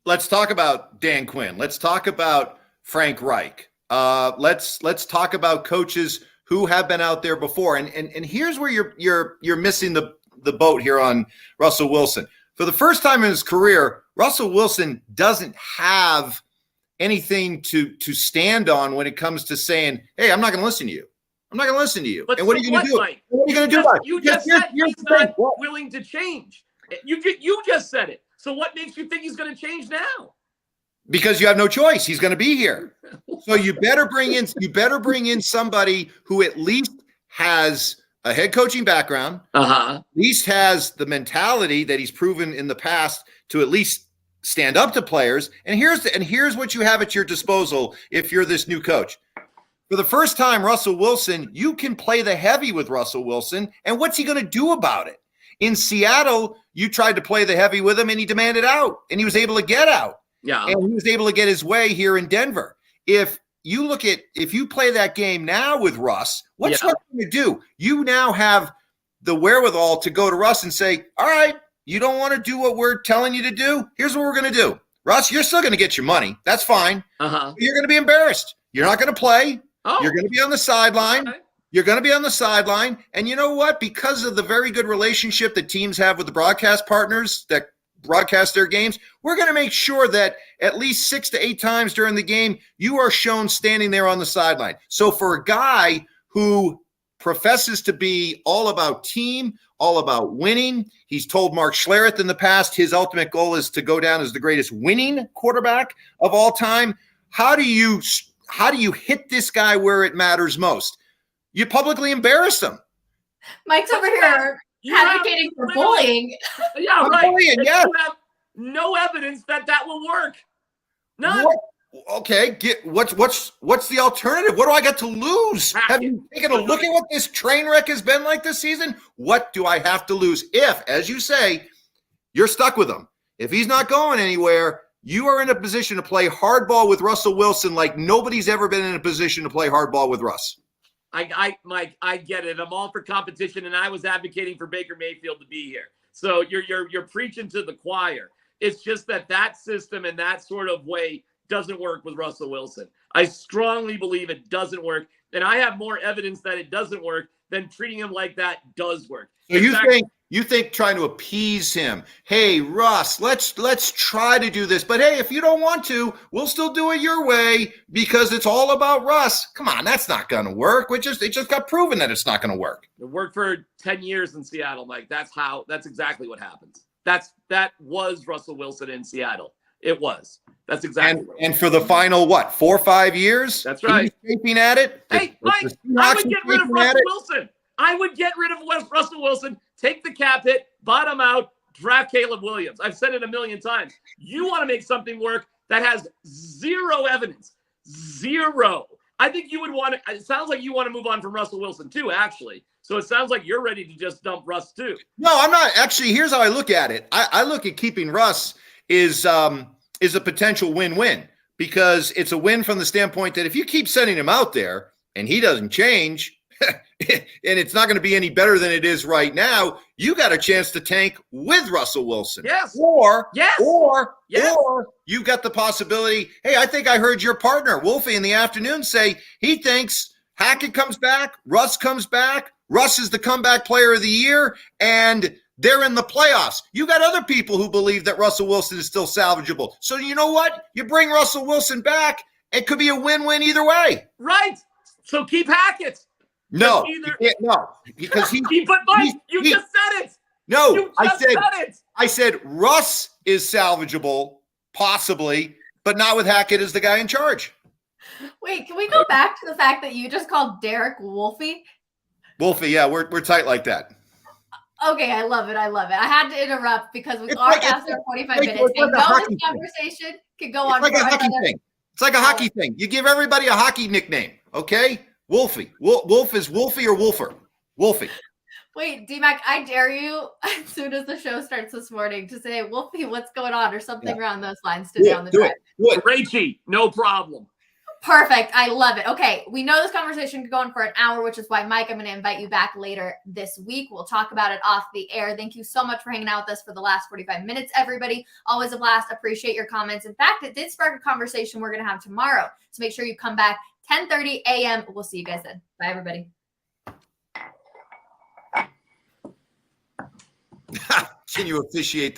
Speaker 5: Let's talk about Dan Quinn. Let's talk about Frank Reich. Let's talk about coaches who have been out there before. And here's where you're missing the boat here on Russell Wilson. For the first time in his career, Russell Wilson doesn't have anything to stand on when it comes to saying, hey, I'm not going to listen to you. I'm not going to listen to you.
Speaker 2: But
Speaker 5: and what are you going to do?
Speaker 2: Mike?
Speaker 5: What are you going to do about it?
Speaker 2: You just said
Speaker 5: here's
Speaker 2: he's
Speaker 5: the thing.
Speaker 2: not willing to change. You just said it. So what makes you think he's going to change now?
Speaker 5: Because you have no choice. He's going to be here. So you better bring in somebody who at least has a head coaching background, at least has the mentality that he's proven in the past to at least stand up to players. And here's what you have at your disposal if you're this new coach. For the first time, Russell Wilson, you can play the heavy with Russell Wilson. And what's he going to do about it? In Seattle, you tried to play the heavy with him and he demanded out and he was able to get out.
Speaker 2: Yeah.
Speaker 5: And he was able to get his way here in Denver. If you play that game now with Russ, what's Russ going to do? You now have the wherewithal to go to Russ and say, all right, you don't want to do what we're telling you to do? Here's what we're going to do. Russ, you're still going to get your money. That's fine. You're going to be embarrassed. You're not going to play. You're going to be on the sideline. Okay. You're going to be on the sideline. And you know what? Because of the very good relationship that teams have with the broadcast partners that broadcast their games, we're going to make sure that at least 6 to 8 times during the game, you are shown standing there on the sideline. So for a guy who professes to be all about team, all about winning, he's told Mark Schlereth in the past his ultimate goal is to go down as the greatest winning quarterback of all time. How do you hit this guy where it matters most? You publicly embarrass him.
Speaker 1: Mike's over here advocating for bullying.
Speaker 2: Yeah, right.
Speaker 5: Bullying, yeah.
Speaker 2: You have no evidence that will work. None.
Speaker 5: Okay, what's the alternative? What do I got to lose? Have you taken a look at what this train wreck has been like this season? What do I have to lose if, as you say, you're stuck with him? If he's not going anywhere, you are in a position to play hardball with Russell Wilson like nobody's ever been in a position to play hardball with Russ.
Speaker 2: Mike, I get it. I'm all for competition, and I was advocating for Baker Mayfield to be here. So you're preaching to the choir. It's just that system and that sort of way doesn't work with Russell Wilson. I strongly believe it doesn't work, and I have more evidence that it doesn't work than treating him like that does work.
Speaker 5: So you think trying to appease him, hey, Russ, let's try to do this. But hey, if you don't want to, we'll still do it your way because it's all about Russ. Come on, that's not going to work. It just got proven that it's not going to work.
Speaker 2: It worked for 10 years in Seattle, Mike. That's exactly what happens. That was Russell Wilson in Seattle. It was. That's exactly what
Speaker 5: and for the final, 4 or 5 years?
Speaker 2: That's right.
Speaker 5: Keeping at it?
Speaker 2: Hey, Mike, I would get rid of Russell Wilson. I would get rid of Russell Wilson, take the cap hit, bottom out, draft Caleb Williams. I've said it a million times. You want to make something work that has zero evidence. Zero. I think you would want to – it sounds like you want to move on from Russell Wilson too, actually. So it sounds like you're ready to just dump Russ too.
Speaker 5: No, I'm not. Actually, here's how I look at it. I look at keeping Russ is a potential win-win because it's a win from the standpoint that if you keep sending him out there and he doesn't change – and it's not going to be any better than it is right now, you got a chance to tank with Russell Wilson.
Speaker 2: Yes.
Speaker 5: Or you got the possibility, hey, I think I heard your partner, Wolfie, in the afternoon say he thinks Hackett comes back, Russ comes back, Russ is the comeback player of the year, and they're in the playoffs. You got other people who believe that Russell Wilson is still salvageable. So you know what? You bring Russell Wilson back, it could be a win-win either way.
Speaker 2: Right. So keep Hackett.
Speaker 5: No, because he.
Speaker 2: But Mike, you just said it.
Speaker 5: No, I said Russ is salvageable, possibly, but not with Hackett as the guy in charge.
Speaker 1: Wait, can we go back to the fact that you just called Derek Wolfie?
Speaker 5: Wolfie, yeah, we're tight like that.
Speaker 1: Okay, I love it. I had to interrupt because we are after 45 minutes. And this conversation could go on.
Speaker 5: It's like a hockey thing. It's like a hockey thing. You give everybody a hockey nickname, okay? Wolfie. Wolf is Wolfie or Wolfer? Wolfie.
Speaker 1: Wait, D-Mac, I dare you as soon as the show starts this morning to say, Wolfie, what's going on? Or something around those lines to down the drive.
Speaker 5: Do it.
Speaker 2: Rachie, no problem.
Speaker 1: Perfect. I love it. Okay. We know this conversation could go on for an hour, which is why, Mike, I'm going to invite you back later this week. We'll talk about it off the air. Thank you so much for hanging out with us for the last 45 minutes, everybody. Always a blast. Appreciate your comments. In fact, it did spark a conversation we're going to have tomorrow. So make sure you come back 10:30 a.m. We'll see you guys then. Bye, everybody.
Speaker 5: Can you officiate